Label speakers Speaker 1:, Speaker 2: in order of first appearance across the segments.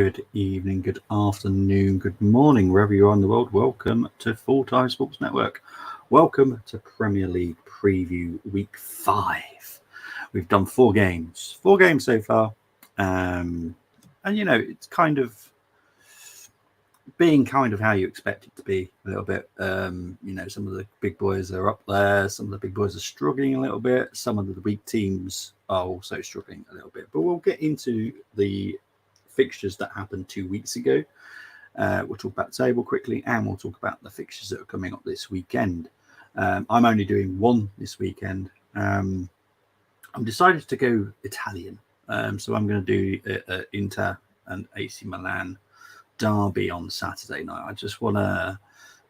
Speaker 1: Good evening, good afternoon, good morning, wherever you are in the world. Welcome to Full Time Sports Network. Welcome to Premier League Preview Week 5. We've done 4 games so far. And, you know, it's kind of being kind of how you expect it to be a little bit. You know, some of the big boys are up there. Some of the big boys are struggling a little bit. Some of the weak teams are also struggling a little bit. But we'll get into the fixtures that happened 2 weeks ago. We'll talk about the table quickly, and we'll talk about the fixtures that are coming up this weekend. I'm only doing one this weekend. I'm decided to go Italian, so I'm going to do Inter and AC Milan derby on Saturday night. I just want to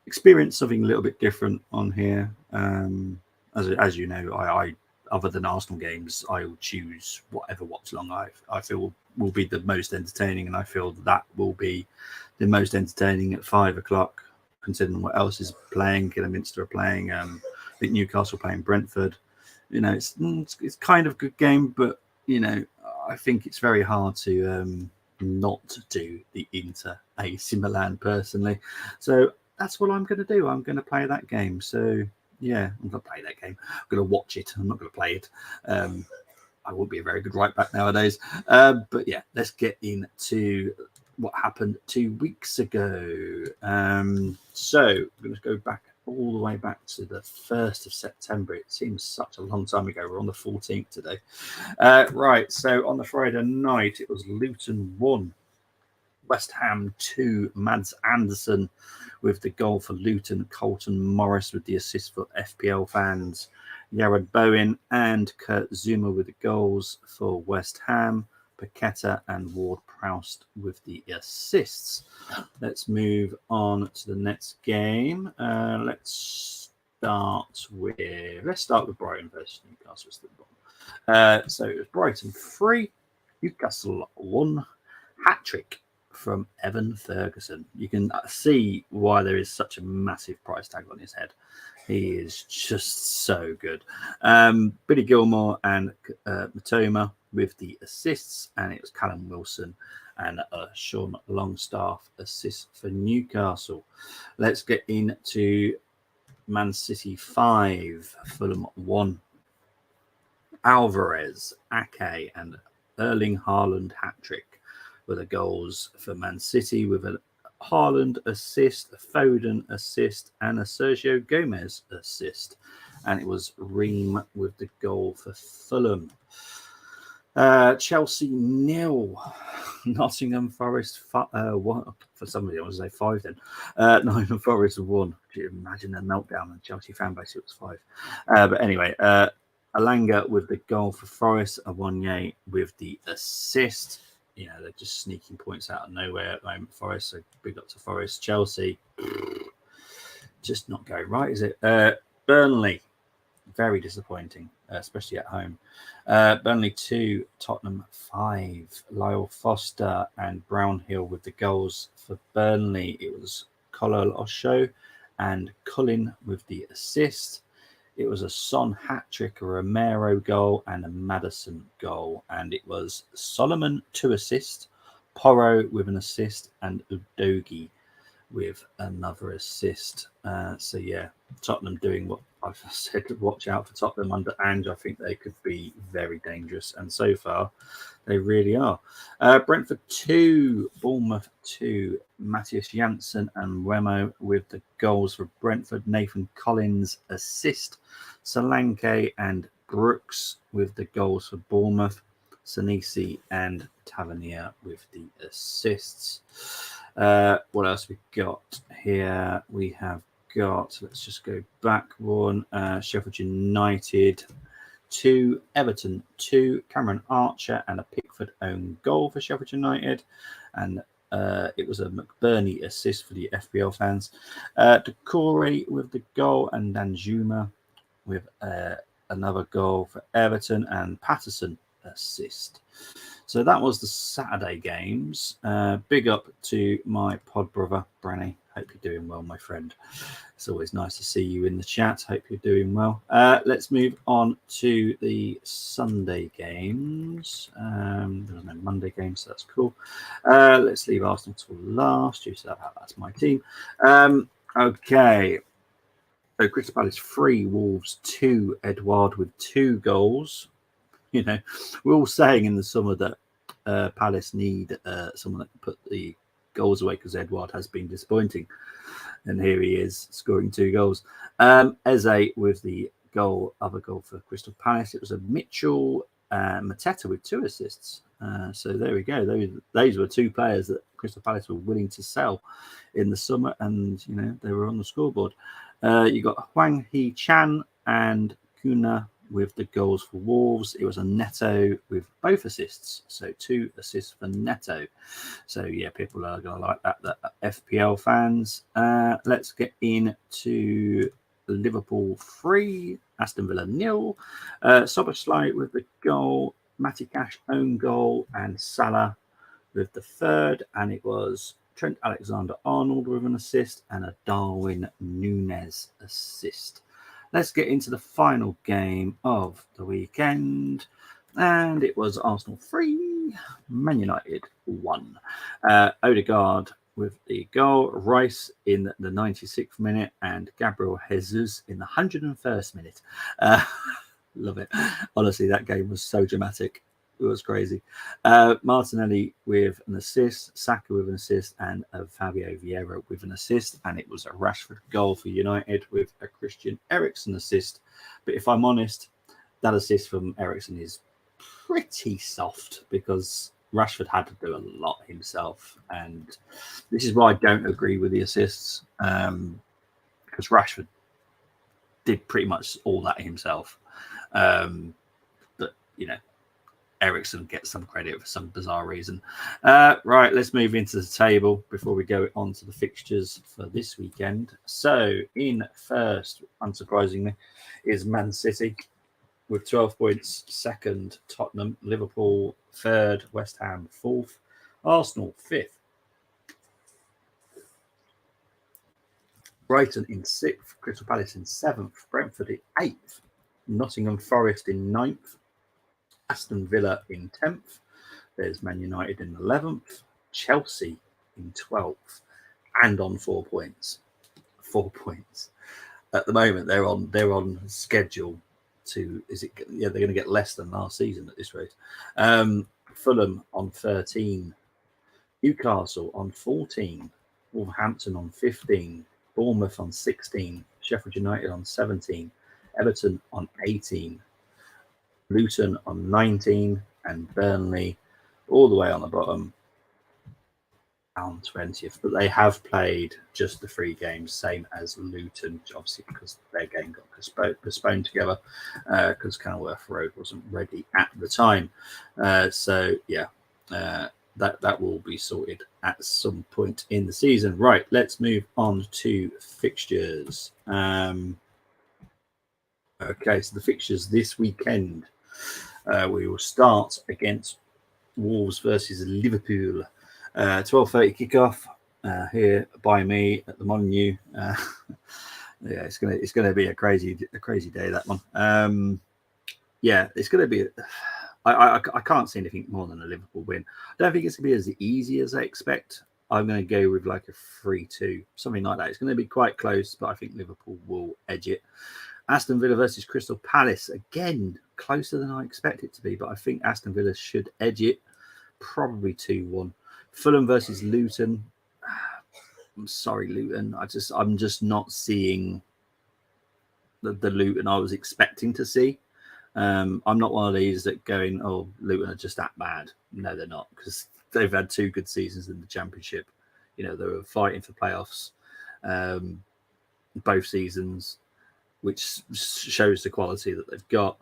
Speaker 1: experience something a little bit different on here. As you know, I other than Arsenal games, I will choose whatever watch long I feel will be the most entertaining, and I feel that will be the most entertaining at 5 o'clock, considering what else is playing. Kidderminster are playing. I think Newcastle playing Brentford. You know, it's kind of a good game, but you know, I think it's very hard to not do the Inter AC Milan personally. So that's what I'm going to do. I'm going to play that game. So yeah, I'm going to play that game. I'm going to watch it. I'm not going to play it. I won't be a very good right back nowadays. But yeah, let's get into what happened 2 weeks ago. So we're going to go back all the way back to the 1st of September. It seems such a long time ago. We're on the 14th today. Right, so on the Friday night, it was Luton 1, West Ham 2, Mads Andersen with the goal for Luton, Colton Morris with the assist for FPL fans, Jared Bowen and Kurt Zuma with the goals for West Ham, Paqueta and Ward Prowse with the assists. Let's move on to the next game. Let's start with Brighton versus Newcastle. So it was Brighton 3, Newcastle 1, hat-trick from Evan Ferguson. You can see why there is such a massive price tag on his head. He is just so good. Billy Gilmore and Matoma with the assists, and it was Callum Wilson and Sean Longstaff assists for Newcastle. Let's get into Man City 5, Fulham 1. Alvarez, Ake and Erling Haaland hat-trick were the goals for Man City, with a Haaland assist, a Foden assist, and a Sergio Gomez assist. And it was Ream with the goal for Fulham. Chelsea 0, Nottingham Forest 1. For somebody, I was going to say 5 then. Nottingham Forest 1. Could you imagine a meltdown on the Chelsea fan base? It was 5. But anyway, Alanga with the goal for Forest, Awonye with the assist. You know, they're just sneaking points out of nowhere at the moment, Forest. So big up to Forest. Chelsea, just not going right, is it? Burnley, very disappointing, especially at home. Burnley 2, Tottenham 5. Lyle Foster and Brownhill with the goals for Burnley. It was Colin Osho and Cullen with the assist. It was a Son hat-trick, a Romero goal, and a Maddison goal. And it was Solomon 2 assists, Porro with an assist, and Udogie with another assist. So, yeah, Tottenham doing what I've said. Watch out for Tottenham under Ange. I think they could be very dangerous. And so far, they really are. Brentford 2, Bournemouth 2. Matthias Janssen and Wemo with the goals for Brentford. Nathan Collins assist. Solanke and Brooks with the goals for Bournemouth. Senesi and Tavernier with the assists. What else we got here? We have got, let's just go back one. Sheffield United 2, Everton 2, Cameron Archer and a Pickford own goal for Sheffield United. And it was a McBurney assist for the FPL fans. Decore with the goal, and Danjuma with another goal for Everton, and Patterson assist. So that was the Saturday games. Big up to my pod brother, Branny. Hope you're doing well, my friend. It's always nice to see you in the chat. Hope you're doing well. Let's move on to the Sunday games. There's no Monday games, so that's cool. Let's leave Arsenal till last. You said that's my team. Okay. So Crystal Palace 3, Wolves 2, Edouard with 2 goals. You know, we're all saying in the summer that Palace need someone that can put the goals away because Edouard has been disappointing. And here he is scoring 2 goals. Eze with the other goal for Crystal Palace. It was a Mitchell Mateta with 2 assists. So there we go. Those were 2 players that Crystal Palace were willing to sell in the summer, and you know they were on the scoreboard. You got Hwang Hee Chan and Kuna with the goals for Wolves. It was a Neto with both assists, so 2 assists for Neto. So yeah, people are going to like that, the FPL fans. Let's get into Liverpool 3, Aston Villa 0. Szoboszlai with the goal, Matty Cash own goal, and Salah with the 3rd, and it was Trent Alexander-Arnold with an assist and a Darwin Núñez assist. Let's get into the final game of the weekend, and it was Arsenal 3, Man United 1. Odegaard with the goal, Rice in the 96th minute, and Gabriel Jesus in the 101st minute. Love it. Honestly, that game was so dramatic. It was crazy. Martinelli with an assist, Saka with an assist, and Fabio Vieira with an assist. And it was a Rashford goal for United with a Christian Eriksen assist. But if I'm honest, that assist from Eriksen is pretty soft because Rashford had to do a lot himself. And this is why I don't agree with the assists, because Rashford did pretty much all that himself. But, you know, Eriksen gets some credit for some bizarre reason. Right, let's move into the table before we go on to the fixtures for this weekend. So, in first, unsurprisingly, is Man City with 12 points. Second, Tottenham. Liverpool, 3rd. West Ham, 4th. Arsenal, 5th. Brighton in 6th. Crystal Palace in 7th. Brentford in 8th. Nottingham Forest in 9th. Aston Villa in 10th. There's Man United in 11th. Chelsea in 12th, and on 4 points. 4 points. At the moment, they're on schedule to. They're going to get less than last season at this rate. Fulham on 13. Newcastle on 14. Wolverhampton on 15. Bournemouth on 16. Sheffield United on 17. Everton on 18. Luton on 19, and Burnley all the way on the bottom down 20th. But they have played just the 3 games, same as Luton, obviously because their game got postponed together because Kenilworth Road wasn't ready at the time. So yeah, that will be sorted at some point in the season. Right, let's move on to fixtures. Okay, so the fixtures this weekend. We will start against Wolves versus Liverpool. 12:30 kickoff here by me at the Molineux. Yeah, it's gonna be a crazy day, that one. Yeah, it's gonna be. I can't see anything more than a Liverpool win. I don't think it's gonna be as easy as I expect. I'm going to go with like a 3-2, something like that. It's going to be quite close, but I think Liverpool will edge it. Aston Villa versus Crystal Palace, again, closer than I expect it to be, but I think Aston Villa should edge it, probably 2-1. Fulham versus Luton. I'm sorry, Luton. I'm just not seeing the Luton I was expecting to see. I'm not one of these that going, oh, Luton are just that bad. No, they're not, because they've had 2 good seasons in the Championship. You know, they were fighting for playoffs both seasons, which shows the quality that they've got.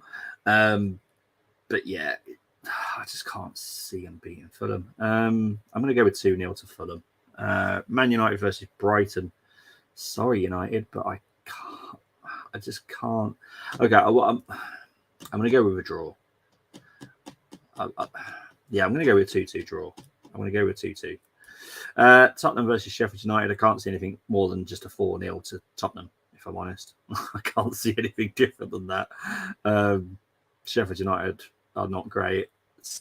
Speaker 1: But yeah, I just can't see them beating Fulham. I'm going to go with 2-0 to Fulham. Man United versus Brighton. Sorry, United, but I can't. I just can't. Okay, I'm going to go with a draw. Yeah, I'm going to go with 2-2 draw. I'm going to go with 2-2. Tottenham versus Sheffield United. I can't see anything more than just a 4-0 to Tottenham, if I'm honest. I can't see anything different than that. Sheffield United are not great.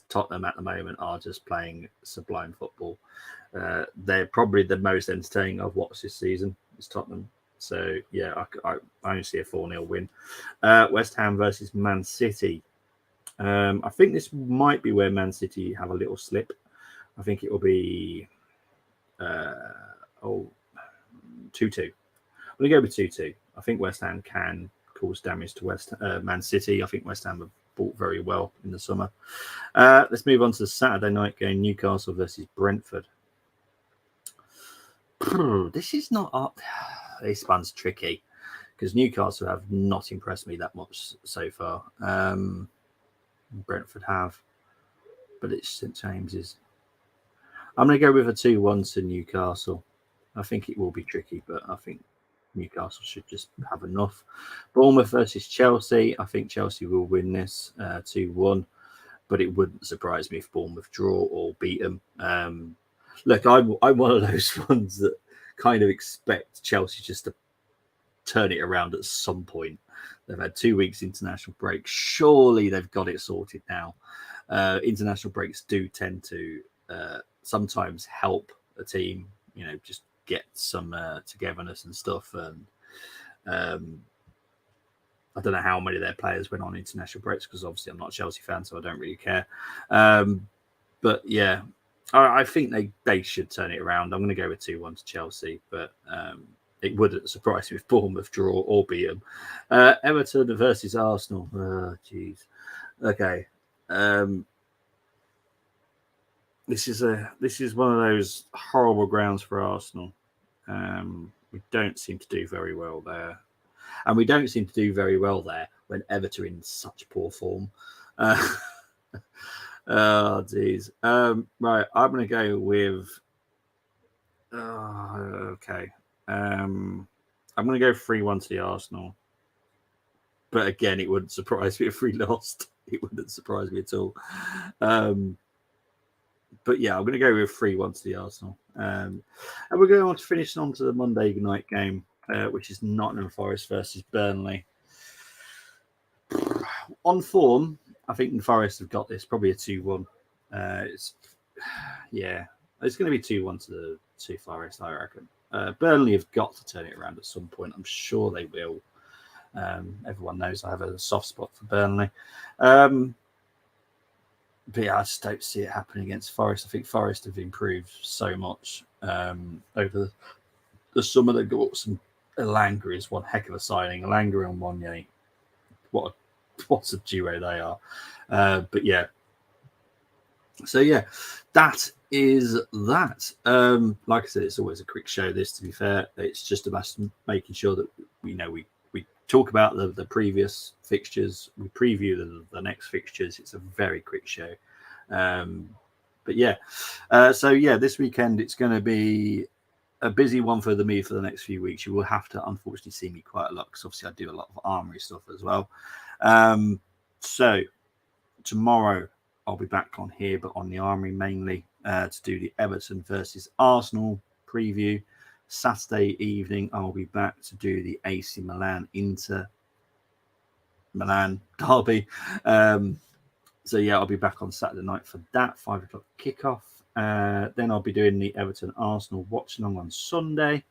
Speaker 1: Tottenham at the moment are just playing sublime football. They're probably the most entertaining I've watched this season. Is Tottenham. So yeah, I only see a 4-0 win. West Ham versus Man City. I think this might be where Man City have a little slip. I think it will be 2-2. I'm going to go with 2-2. I think West Ham can cause damage to Man City. I think West Ham have bought very well in the summer. Let's move on to the Saturday night game, Newcastle versus Brentford. This is not up. This one's tricky because Newcastle have not impressed me that much so far. Brentford have, but it's St James's. I'm going to go with a 2-1 to Newcastle. I think it will be tricky, but I think Newcastle should just have enough. Bournemouth versus Chelsea. I think Chelsea will win this 2-1, but it wouldn't surprise me if Bournemouth draw or beat them. Look, I'm one of those ones that kind of expect Chelsea just to turn it around at some point. They've had 2 weeks international break. Surely they've got it sorted now. International breaks do tend to sometimes help a team, just get some togetherness and stuff. And I don't know how many of their players went on international breaks because obviously I'm not a Chelsea fan, so I don't really care. But yeah, I think they should turn it around. I'm going to go with 2-1 to Chelsea, but it wouldn't surprise me if Bournemouth draw or beat them. Everton versus Arsenal. Oh, jeez. Okay. This is one of those horrible grounds for Arsenal. We don't seem to do very well there. And we don't seem to do very well there when Everton are in such poor form. Oh, geez. Right, I'm going to go with... okay. I'm going to go 3-1 to the Arsenal. But again, it wouldn't surprise me if we lost. It wouldn't surprise me at all. But yeah, I'm going to go with 3-1 to the Arsenal. And we're going on to finish on to the Monday night game, which is Nottingham Forest versus Burnley. On form, I think the Forest have got this, probably a 2-1. It's going to be 2-1 to Forest, I reckon. Burnley have got to turn it around at some point. I'm sure they will. Everyone knows I have a soft spot for Burnley. But yeah, I just don't see it happening against Forest. I think Forest have improved so much over the summer. They got some... Elanga is one heck of a signing. Elanga and Wanye. What a duo they are. But yeah. So yeah, that is that. Like I said, it's always a quick show, this, to be fair. It's just about making sure that we talk about the previous fixtures. We preview the next fixtures. It's a very quick show. But yeah. So yeah, this weekend it's going to be a busy one for me for the next few weeks. You will have to unfortunately see me quite a lot because obviously I do a lot of Armory stuff as well. So tomorrow I'll be back on here, but on the Armory mainly to do the Everton versus Arsenal preview. Saturday evening I'll be back to do the AC Milan Inter Milan derby. So yeah, I'll be back on Saturday night for that 5 o'clock kickoff. Then I'll be doing the Everton Arsenal watch along on Sunday.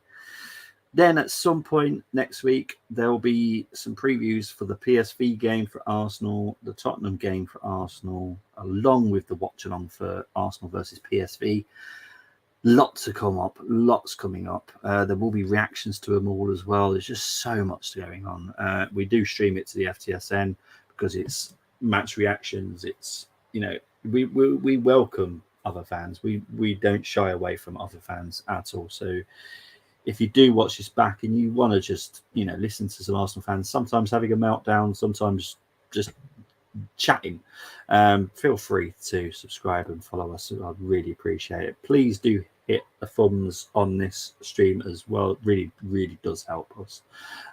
Speaker 1: Then at some point next week, there will be some previews for the PSV game for Arsenal, the Tottenham game for Arsenal, along with the watch along for Arsenal versus PSV. Lots coming up. There will be reactions to them all as well. There's just so much going on. We do stream it to the FTSN because it's match reactions. It's, we welcome other fans. We don't shy away from other fans at all. So if you do watch this back and you want to just, listen to some Arsenal fans, sometimes having a meltdown, sometimes just chatting, feel free to subscribe and follow us. I'd really appreciate it. Please do hit the thumbs on this stream as well. It really, really does help us.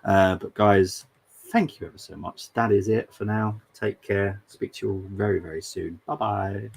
Speaker 1: But guys, thank you ever so much. That is it for now. Take care. Speak to you all very, very soon. Bye-bye.